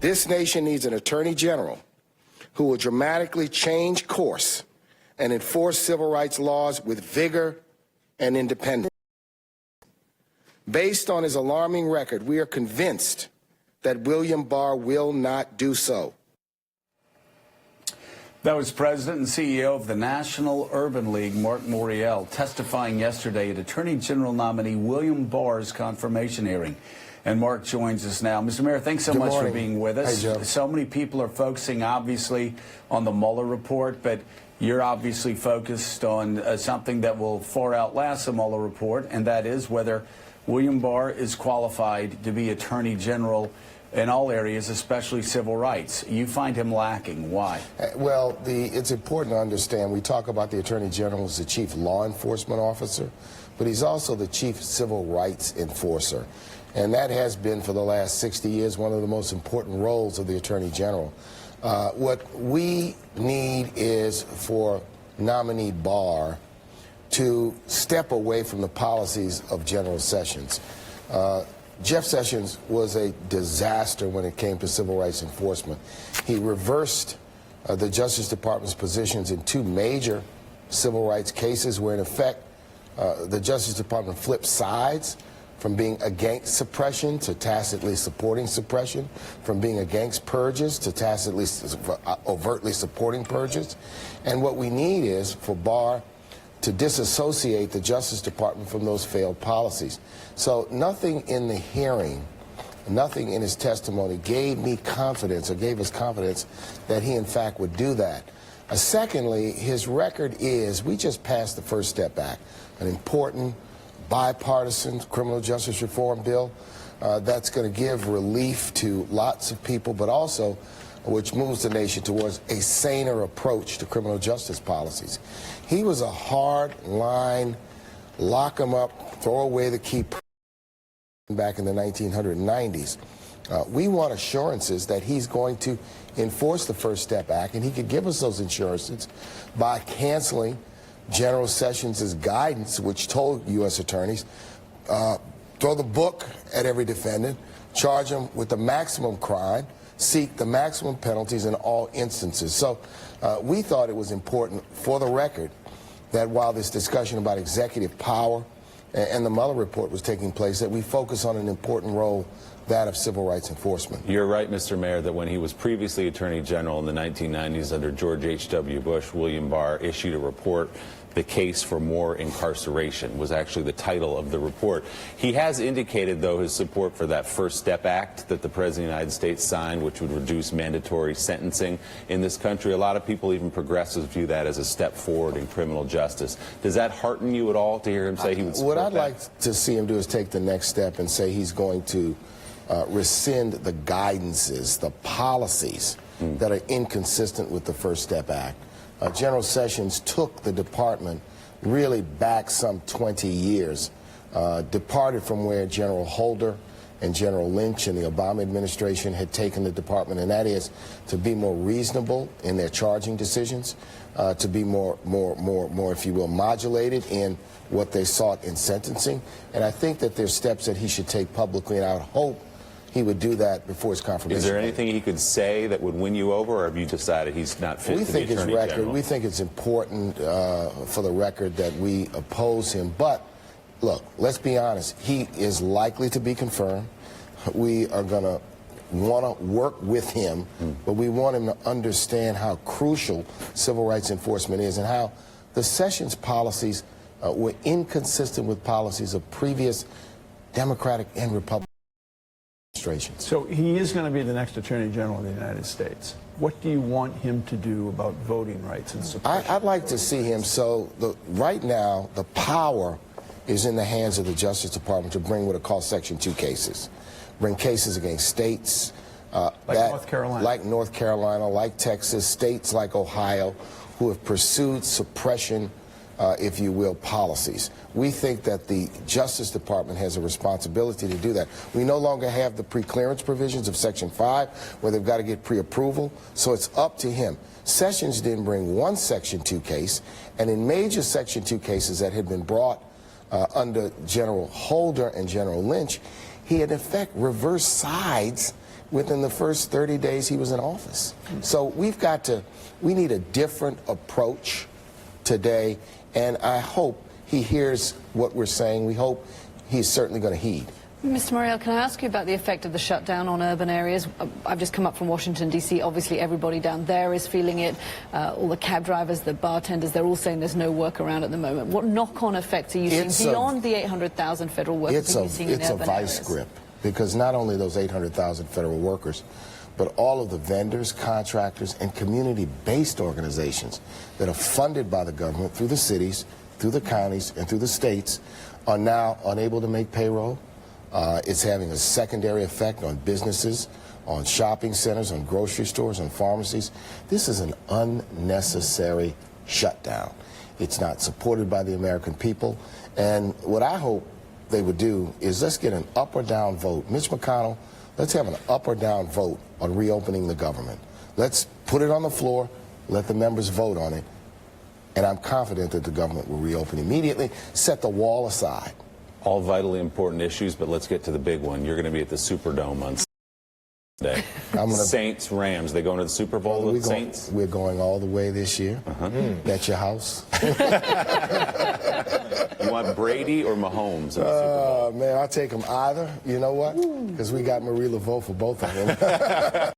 This nation needs an attorney general who will dramatically change course and enforce civil rights laws with vigor and independence. Based on his alarming record, we are convinced that William Barr will not do so. That was President and CEO of the National Urban League, Marc Morial, testifying yesterday at Attorney General nominee William Barr's confirmation hearing. And Marc joins us now. Mr. Mayor, thanks so much for being with us. Hey, Joe. So many people are focusing, obviously, on the Mueller report, but you're obviously focused on something that will far outlast the Mueller report, and that is whether William Barr is qualified to be Attorney General in all areas, especially civil rights. You find him lacking. Why? Well, it's important to understand, we talk about the Attorney General as the chief law enforcement officer, but he's also the chief civil rights enforcer. And that has been, for the last 60 years, one of the most important roles of the Attorney General. What we need is for nominee Barr to step away from the policies of General Sessions. Jeff Sessions was a disaster when it came to civil rights enforcement. He reversed the Justice Department's positions in two major civil rights cases where, in effect, the Justice Department flipped sides from being against suppression to tacitly supporting suppression, from being against purges to tacitly, overtly supporting purges. And what we need is for Barr to disassociate the Justice Department from those failed policies. So nothing in the hearing, nothing in his testimony gave me confidence, or gave us confidence, that he in fact would do that. Secondly, his record is, we just passed the First Step Act, an important bipartisan criminal justice reform bill that's going to give relief to lots of people, but also which moves the nation towards a saner approach to criminal justice policies. He was a hard line, lock him up, throw away the key back in the 1990s. We want assurances that he's going to enforce the First Step Act, and he could give us those assurances by canceling General Sessions' guidance, which told U.S. attorneys, throw the book at every defendant, charge them with the maximum crime, seek the maximum penalties in all instances. So we thought it was important, for the record, that while this discussion about executive power and the Mueller report was taking place, that we focus on an important role, that of civil rights enforcement. You're right, Mr. Mayor, that when he was previously Attorney General in the 1990s under George H.W. Bush, William Barr issued a report. The Case for More Incarceration was actually the title of the report. He has indicated, though, his support for that First Step Act that the President of the United States signed, which would reduce mandatory sentencing in this country. A lot of people, even progressives, view that as a step forward in criminal justice. Does that hearten you at all to hear him say he would support that? What I'd like to see him do is take the next step and say he's going to rescind the guidances, the policies that are inconsistent with the First Step Act. General Sessions took the department really back some 20 years, departed from where General Holder and General Lynch and the Obama administration had taken the department, and that is to be more reasonable in their charging decisions, to be more, if you will, modulated in what they sought in sentencing. And I think that there's steps that he should take publicly, and I would hope he would do that before his confirmation. Is there anything he could say that would win you over, or have you decided he's not fit to be Attorney General? We think it's important for the record that we oppose him. But, look, let's be honest. He is likely to be confirmed. We are going to want to work with him, but we want him to understand how crucial civil rights enforcement is and how the Sessions policies were inconsistent with policies of previous Democratic and Republican administrations. So he is going to be the next Attorney General of the United States. What do you want him to do about voting rights and suppression? I'd like to see him, right now, the power is in the hands of the Justice Department to bring what are called Section 2 cases. Bring cases against states. North Carolina. Like North Carolina, like Texas, states like Ohio, who have pursued suppression, if you will, policies. We think that the Justice Department has a responsibility to do that. We no longer have the pre-clearance provisions of Section 5, where they've got to get pre-approval, so it's up to him. Sessions didn't bring one Section 2 case, and in major Section 2 cases that had been brought under General Holder and General Lynch, he had in effect reversed sides within the first 30 days he was in office. So we need a different approach today, and I hope he hears what we're saying. We hope he's certainly going to heed. Mr. Morial, can I ask you about the effect of the shutdown on urban areas? I've just come up from Washington, D.C. Obviously, everybody down there is feeling it. All the cab drivers, the bartenders, they're all saying there's no work around at the moment. What knock-on effects are you seeing beyond the 800,000 federal workers that you're seeing in urban areas? It's a vice grip, because not only those 800,000 federal workers, but all of the vendors, contractors, and community-based organizations that are funded by the government through the cities, through the counties, and through the states are now unable to make payroll. It's having a secondary effect on businesses, on shopping centers, on grocery stores, on pharmacies. This is an unnecessary shutdown. It's not supported by the American people. And what I hope they would do is let's get an up or down vote. Mitch McConnell, let's have an up or down vote on reopening the government. Let's put it on the floor, let the members vote on it, and I'm confident that the government will reopen immediately. Set the wall aside. All vitally important issues, but let's get to the big one. You're going to be at the Superdome on Sunday. Saints, Rams. They going to the Super Bowl with Saints? We're going all the way this year. That's your house. You want Brady or Mahomes in the Super Bowl? Man, I'll take them either. You know what? Because we got Marie Laveau for both of them.